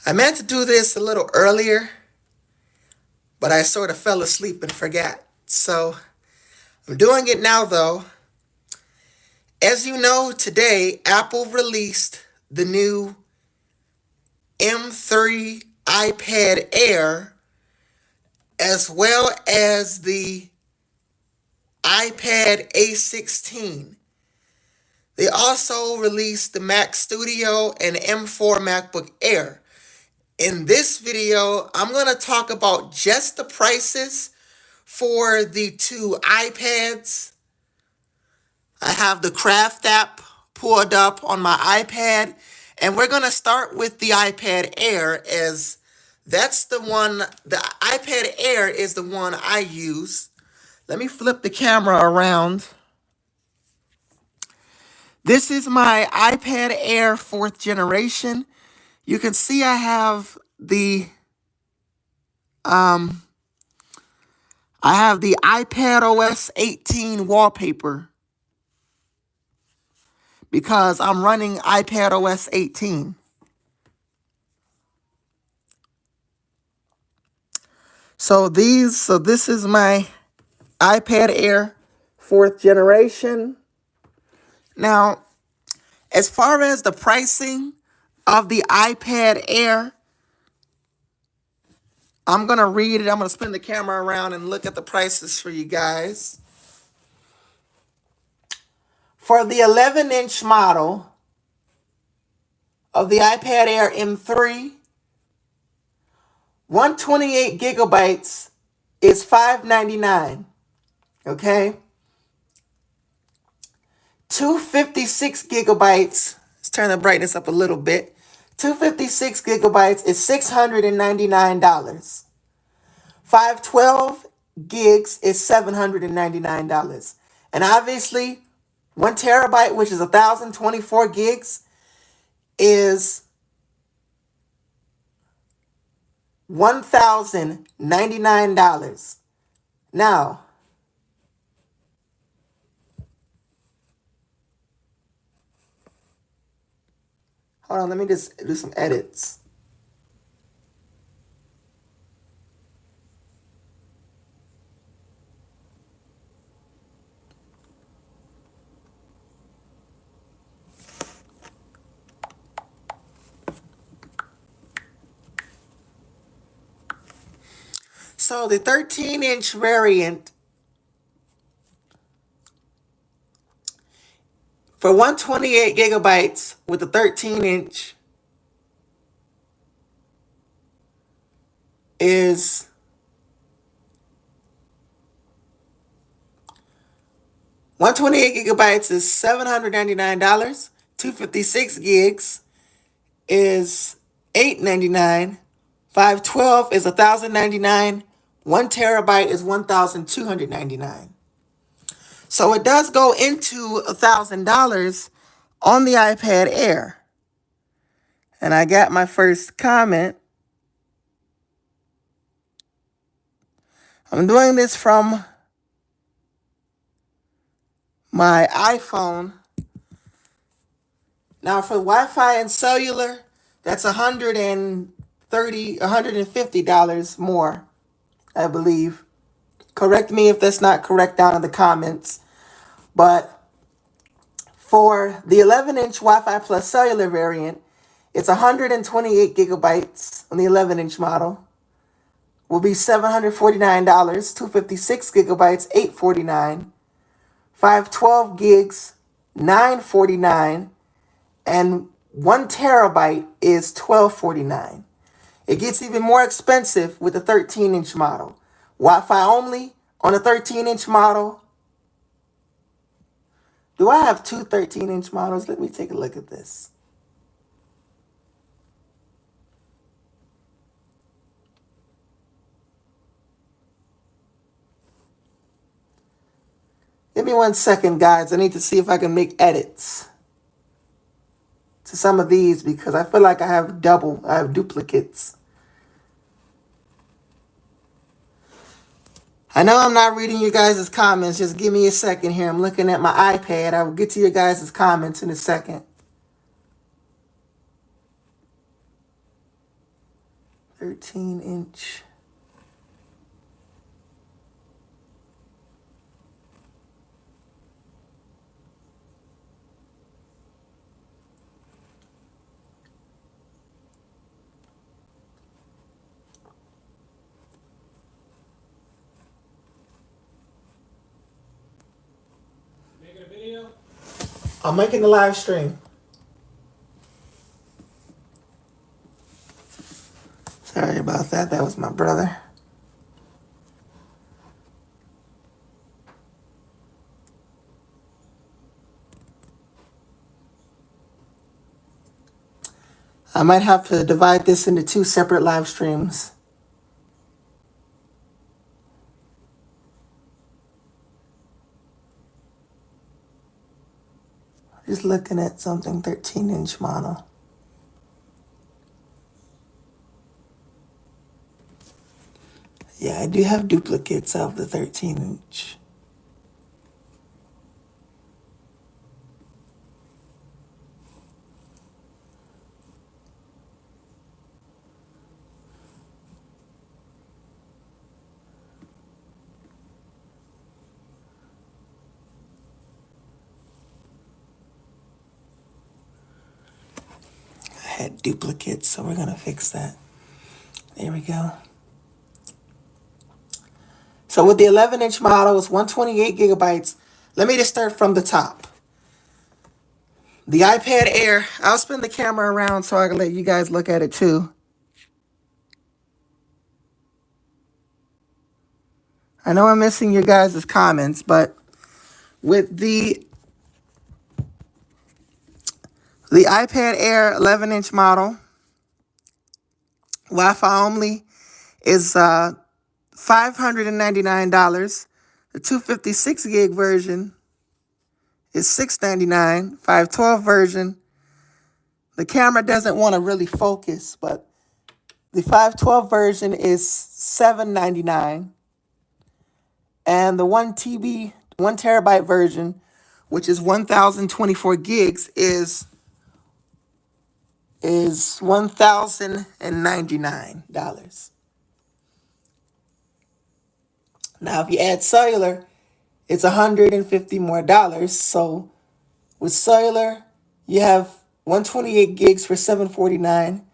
I meant to do this a little earlier, but I sort of fell asleep and forgot. So I'm doing it now though. As you know, today Apple released the new M3 iPad Air as well as the iPad A16. They also released the Mac Studio and M4 MacBook Air. In this video, I'm going to talk about just the prices for the two iPads. I have the Craft app pulled up on my iPad, and we're going to start with the iPad Air as that's the one, the iPad Air is the one I use. Let me flip the camera around. This is my iPad Air 4th generation. You can see I have the iPad OS 18 wallpaper because I'm running iPad OS 18. So this is my iPad Air 4th generation. Now, as far as the pricing of the iPad Air, I'm going to read it. I'm going to spin the camera around and look at the prices for you guys. For the 11-inch model of the iPad Air M3, 128 gigabytes is $599. Okay? 256 gigabytes, let's turn the brightness up a little bit. 256 gigabytes is $699. 512 gigs is $799. And obviously, 1 terabyte, which is 1,024 gigs, is $1,099. Now, hold on, let me just do some edits. So the 13-inch variant for 128 gigabytes with the 13-inch is $799. 256 gigs is $899. 512 is $1,099. 1 terabyte is $1,299. So it does go into $1,000 on the iPad Air. And I got my first comment. I'm doing this from my iPhone. Now for Wi-Fi and cellular, that's $150 more, I believe. Correct me if that's not correct down in the comments. But for the 11-inch Wi-Fi plus cellular variant, it's 128 gigabytes on the 11-inch model. Will be $749. 256 gigabytes, $849. 512 gigs, $949. And 1 terabyte is $1249. It gets even more expensive with the 13-inch model. Wi-Fi only on the 13-inch model. Do I have two 13-inch models? Let me take a look at this. Give me 1 second, guys. I need to see if I can make edits to some of these because I feel like I have duplicates. I know I'm not reading you guys' comments. Just give me a second here. I'm looking at my iPad. I will get to your guys' comments in a second. 13-inch. Making a video? I'm making the live stream. Sorry about that. That was my brother. I might have to divide this into 2 separate live streams. Just looking at something 13-inch model. Yeah, I do have duplicates of the 13-inch. I had duplicates, so we're gonna fix that. There we go. So with the 11-inch model, it's 128 gigabytes. Let me just start from the top. The iPad Air, I'll spin the camera around so I can let you guys look at it too. I know I'm missing your guys' comments, but with the iPad Air 11-inch model, Wi-Fi only, is $599. The 256 gig version is $699. 512 version, the camera doesn't want to really focus, but the 512 version is $799. And the 1 terabyte version, which is 1024 gigs, is $1,099. Now, if you add cellular, it's $150 more. So with cellular, you have 128 gigs for $749,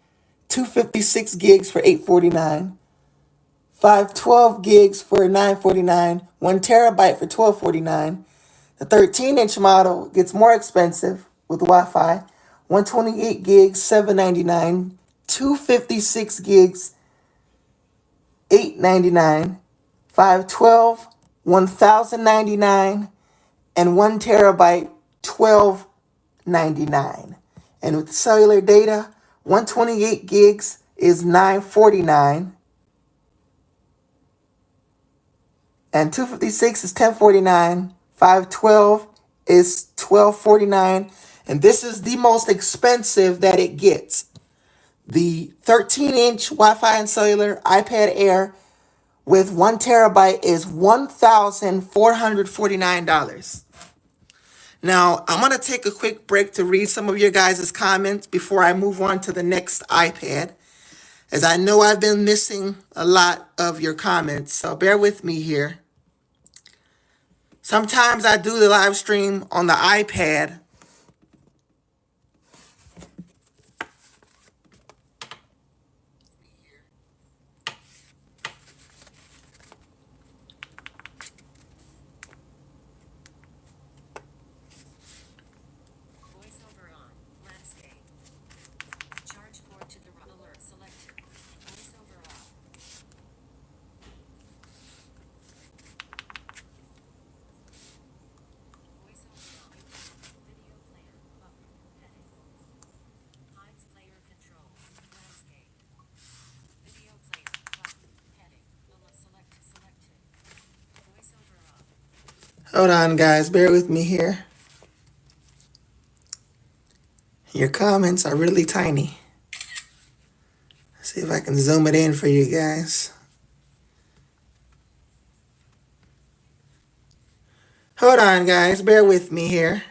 256 gigs for $849, 512 gigs for $949, 1 terabyte for $1249. The 13-inch model gets more expensive with Wi-Fi. 128 gigs, $799, 256 gigs, $899, 512, $1,099, and 1 terabyte, $1,299. And with cellular data, 128 gigs is $949, and 256 is $1049, 512 is $1249, and this is the most expensive that it gets. The 13-inch Wi-Fi and cellular iPad Air with 1 terabyte is $1,449. Now, I'm going to take a quick break to read some of your guys' comments before I move on to the next iPad, as I know I've been missing a lot of your comments, so bear with me here. Sometimes I do the live stream on the iPad. Voiceover on. Landscape. Charge port to the alert selected. Voiceover off. Voiceover on. Video player. Button. Heading. Hides player controls. Landscape. Video player. Button. Heading. Selected. Voiceover off. Hold on, guys. Bear with me here. Your comments are really tiny. See if I can zoom it in for you guys. Hold on, guys. Bear with me here.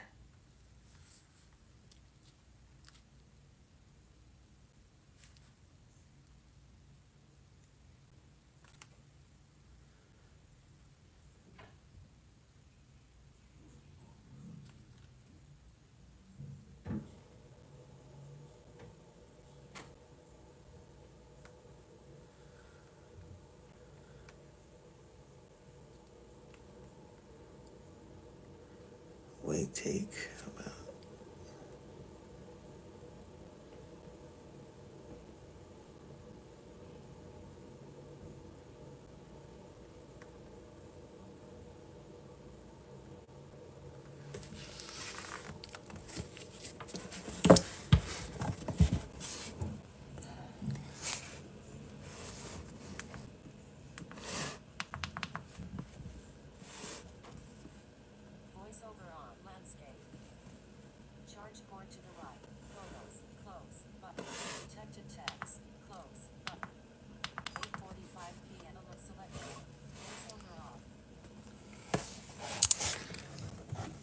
probably take about. Voiceover on. Landscape. Charge port to the right. Photos. Close. Button. Detected text. Close. Button. 8:45 p.m. Alert selected. Voiceover off.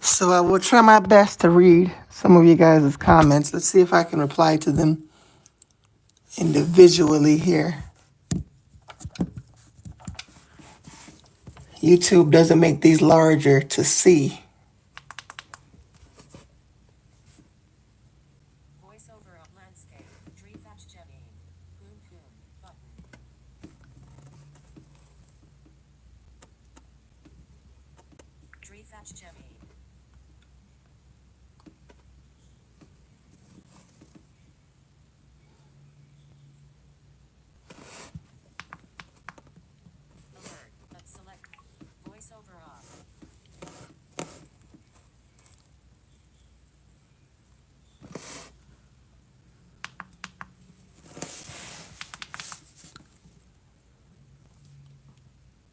So I will try my best to read some of you guys' comments. Let's see if I can reply to them individually here. YouTube doesn't make these larger to see. Voiceover on. Landscape. Tree thatch Jenny. Boom boom. Button. Tree thatch Jenny. Alert. Select. Voiceover off.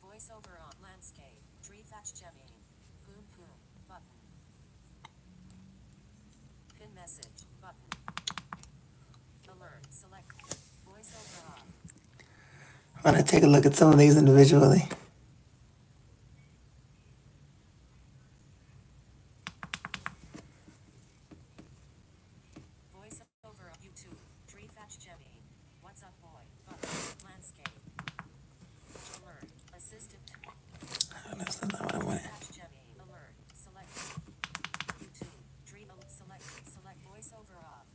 Voiceover on. Landscape. Tree thatch Jenny. Boom boom. Button. Pin message. Button. Alert. Select. Voiceover off. I'm going to take a look at some of these individually. Voiceover on YouTube. Tree thatch Jenny. What's up, boy? Button. Landscape. Alert. Assistant. That's not what I wanted. Thatch Jenny. Alert. Select. YouTube. Tree alert. Select. Select voiceover off.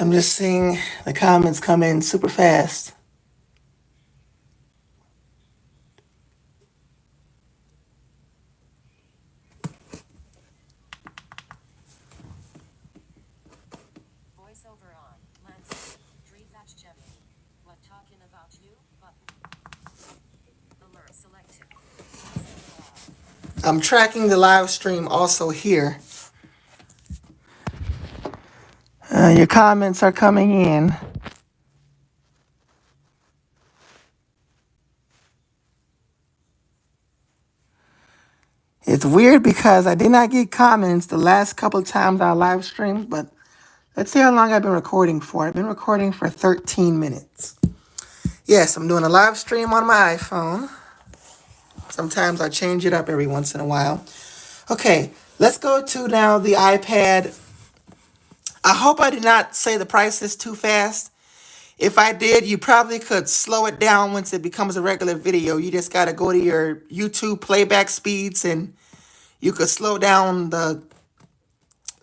I'm just seeing the comments come in super fast. Voiceover on. Landscape. Tree thatch Jenny. What talking about you? Button. Alert selected. Voiceover off. I'm tracking the live stream also here. Your comments are coming in. It's weird because I did not get comments the last couple of times I live streamed, but let's see how long I've been recording for. I've been recording for 13 minutes. Yes, I'm doing a live stream on my iPhone. Sometimes I change it up every once in a while. Okay, let's go to now the iPad. I hope I did not say the prices too fast. If I did, you probably could slow it down once it becomes a regular video. You just got to go to your YouTube playback speeds and you could slow down the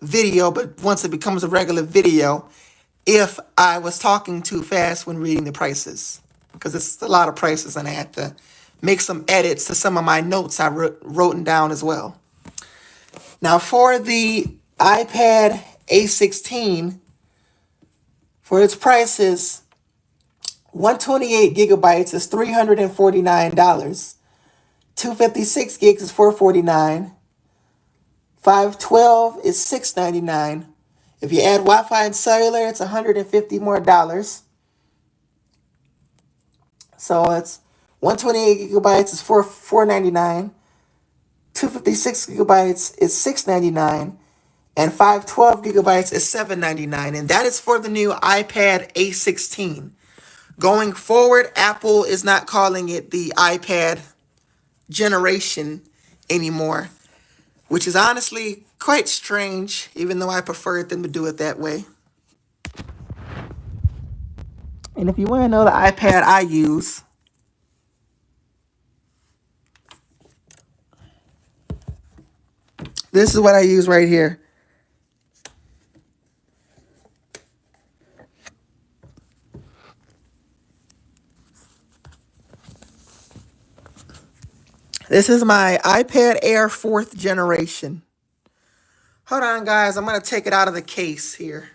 video, but once it becomes a regular video, if I was talking too fast when reading the prices, because it's a lot of prices and I had to make some edits to some of my notes I wrote down as well. Now for the iPad A16, for its prices, 128 gigabytes is $349. 256 gigs is $449. 512 is $699. If you add Wi-Fi and cellular, it's $150 more dollars. So it's 128 gigabytes is $499. 256 gigabytes is $699. And 512 gigabytes is $799. And that is for the new iPad A16. Going forward, Apple is not calling it the iPad generation anymore, which is honestly quite strange, even though I preferred them to do it that way. And if you want to know the iPad I use, this is what I use right here. This is my iPad Air 4th generation. Hold on, guys. I'm going to take it out of the case here.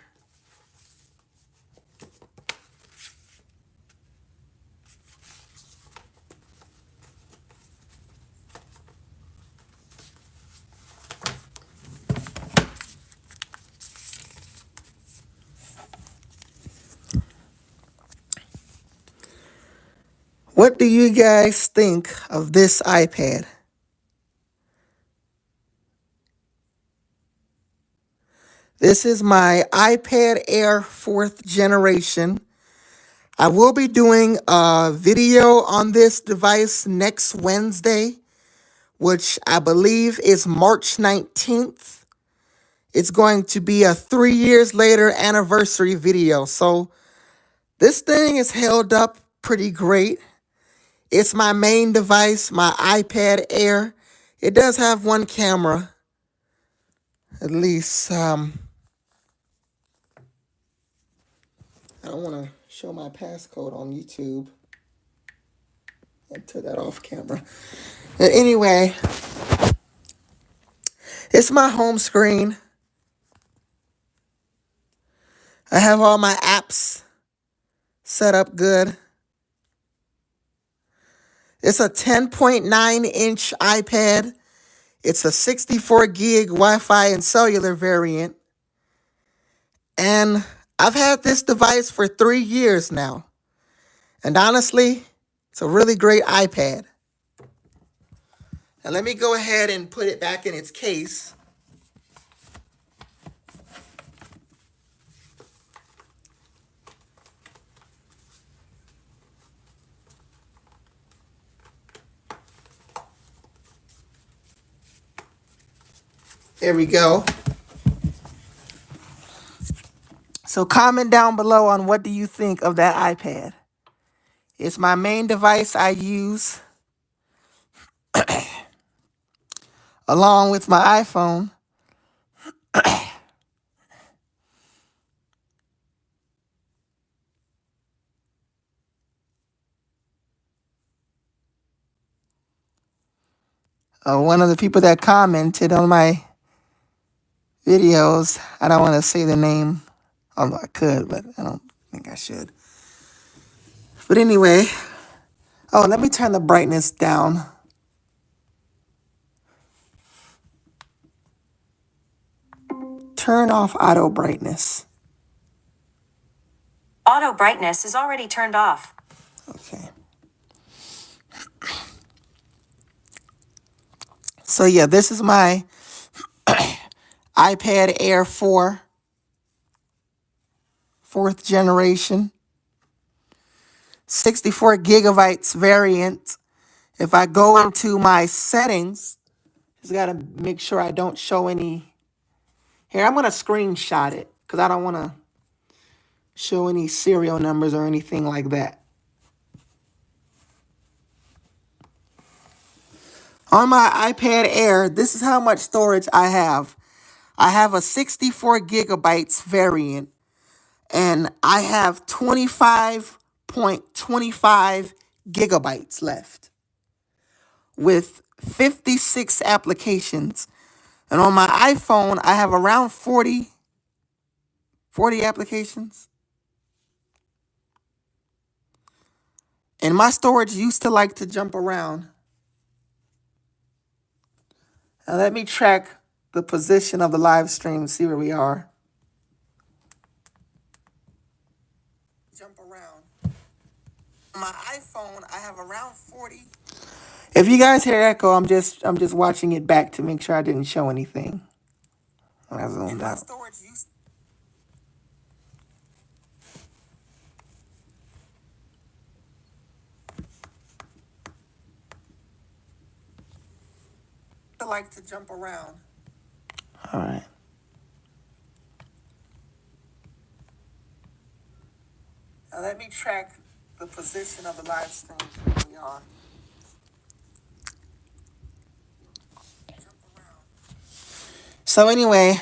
What do you guys think of this iPad? This is my iPad Air 4th generation. I will be doing a video on this device next Wednesday, which I believe is March 19th. It's going to be a 3 years later anniversary video. So this thing is held up pretty great. It's my main device, my iPad Air. It does have one camera, at least. I don't want to show my passcode on YouTube. I took that off camera. But anyway, it's my home screen. I have all my apps set up good. It's a 10.9-inch iPad. It's a 64 gig Wi-Fi and cellular variant. And I've had this device for 3 years now. And honestly, it's a really great iPad. Now let me go ahead and put it back in its case. There we go. So comment down below on what do you think of that iPad. It's my main device I use along with my iPhone. One of the people that commented on my videos, I don't want to say the name, although I could, but I don't think I should. But anyway, let me turn the brightness down. Turn off auto brightness. Auto brightness is already turned off. Okay. So yeah, this is my iPad Air 4, 4th generation, 64 gigabytes variant. If I go into my settings, just got to make sure I don't show any. Here, I'm going to screenshot it because I don't want to show any serial numbers or anything like that. On my iPad Air, this is how much storage I have. I have a 64 gigabytes variant, and I have 25.25 gigabytes left with 56 applications. And on my iPhone, I have around 40 applications. And my storage used to like to jump around. Now let me track the position of the live stream and see where we are. Jump around. On my iPhone, I have around 40. If you guys hear echo, I'm just watching it back to make sure I didn't show anything when I zoomed out. Storage used to like to jump around. All right. Now let me track the position of the live stream where we are. So anyway,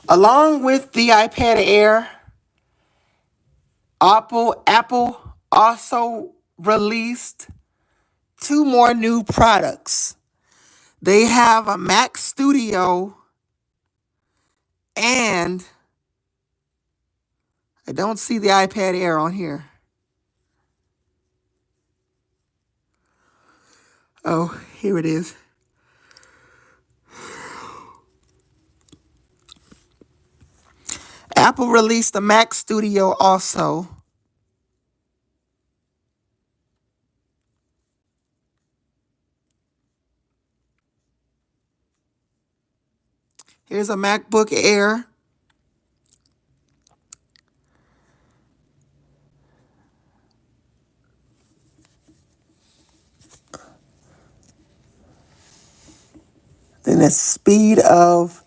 along with the iPad Air, Apple also released two more new products. They have a Mac Studio and I don't see the iPad Air on here. Oh, here it is. Apple released the Mac Studio also. Here's a MacBook Air. Then the speed of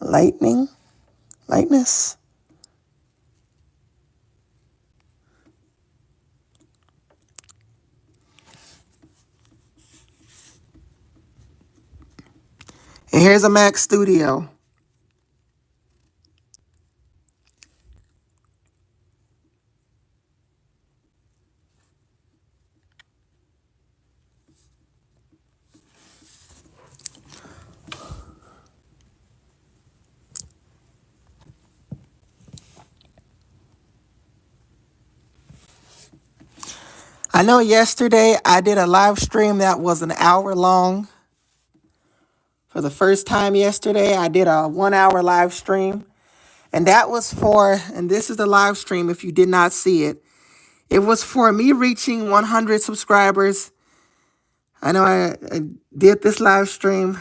lightness. And here's a Mac Studio. I know yesterday I did a live stream that was an hour long. For the first time yesterday, I did a 1 hour live stream. And that was for, and this is the live stream if you did not see it. It was for me reaching 100 subscribers. I know I did this live stream.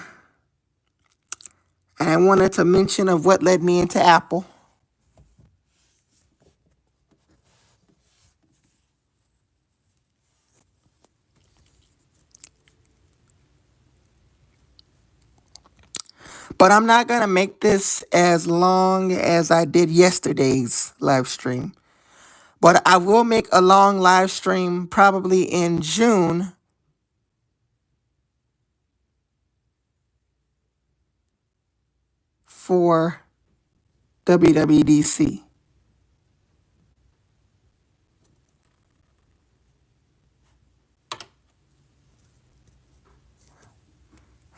And I wanted to mention of what led me into Apple. But I'm not going to make this as long as I did yesterday's live stream. But I will make a long live stream probably in June for WWDC.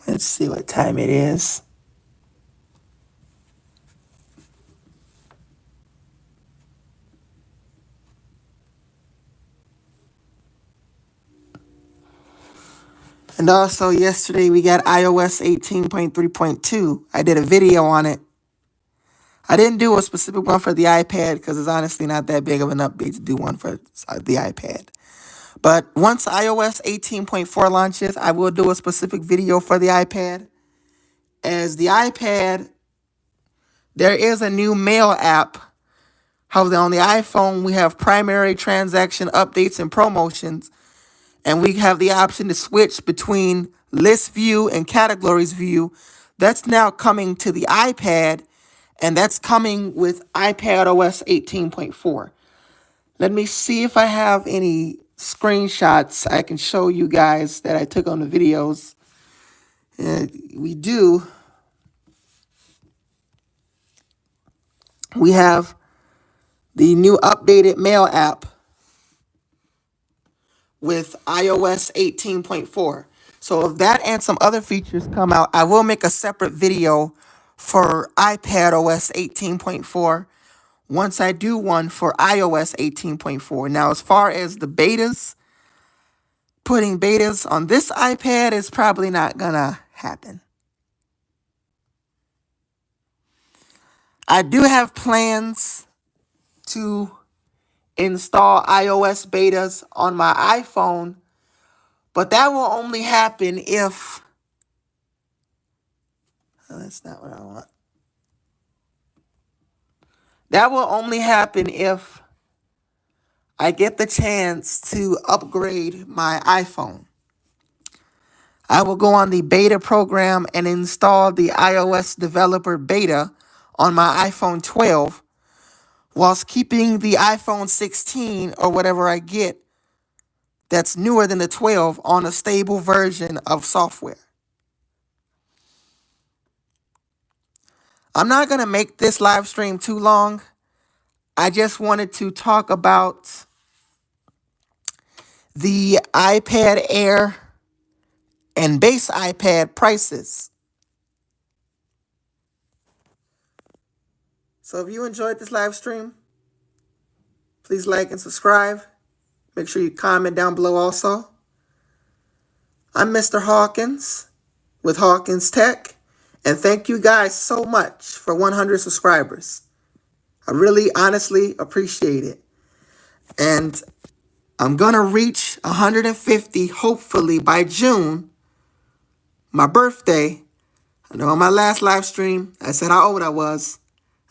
Let's see what time it is. And also yesterday we got iOS 18.3.2. I did a video on it. I didn't do a specific one for the iPad because it's honestly not that big of an update to do one for the iPad. But once iOS 18.4 launches, I will do a specific video for the iPad. As the iPad, there is a new mail app. However, on the iPhone, we have primary transaction updates and promotions. And we have the option to switch between list view and categories view. That's now coming to the iPad, and that's coming with iPad OS 18.4. Let me see if I have any screenshots I can show you guys that I took on the videos. We do. We have the new updated mail app with iOS 18.4. So if that and some other features come out, I will make a separate video for iPad OS 18.4 once I do one for iOS 18.4. Now, as far as the betas, putting betas on this iPad is probably not gonna happen. I do have plans to install iOS betas on my iPhone, but that will only happen if... That's not what I want. That will only happen if I get the chance to upgrade my iPhone. I will go on the beta program and install the iOS developer beta on my iPhone 12 whilst keeping the iPhone 16 or whatever I get that's newer than the 12 on a stable version of software. I'm not going to make this live stream too long. I just wanted to talk about the iPad Air and base iPad prices. So if you enjoyed this live stream, please like and subscribe. Make sure you comment down below also. I'm Mr. Hawkins with Hawkins Tech, and thank you guys so much for 100 subscribers. I really honestly appreciate it. And I'm going to reach 150 hopefully by June, my birthday. I know on my last live stream I said how old I was.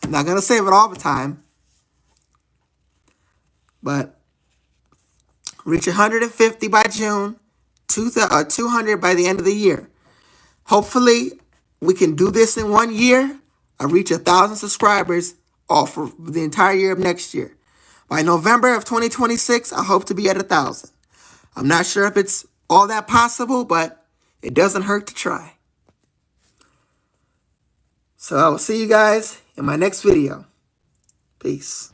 I'm not going to say it all the time, but reach 150 by June, 200 by the end of the year. Hopefully, we can do this in 1 year. I reach 1,000 subscribers all for the entire year of next year. By November of 2026, I hope to be at 1,000. I'm not sure if it's all that possible, but it doesn't hurt to try. So I will see you guys in my next video. Peace.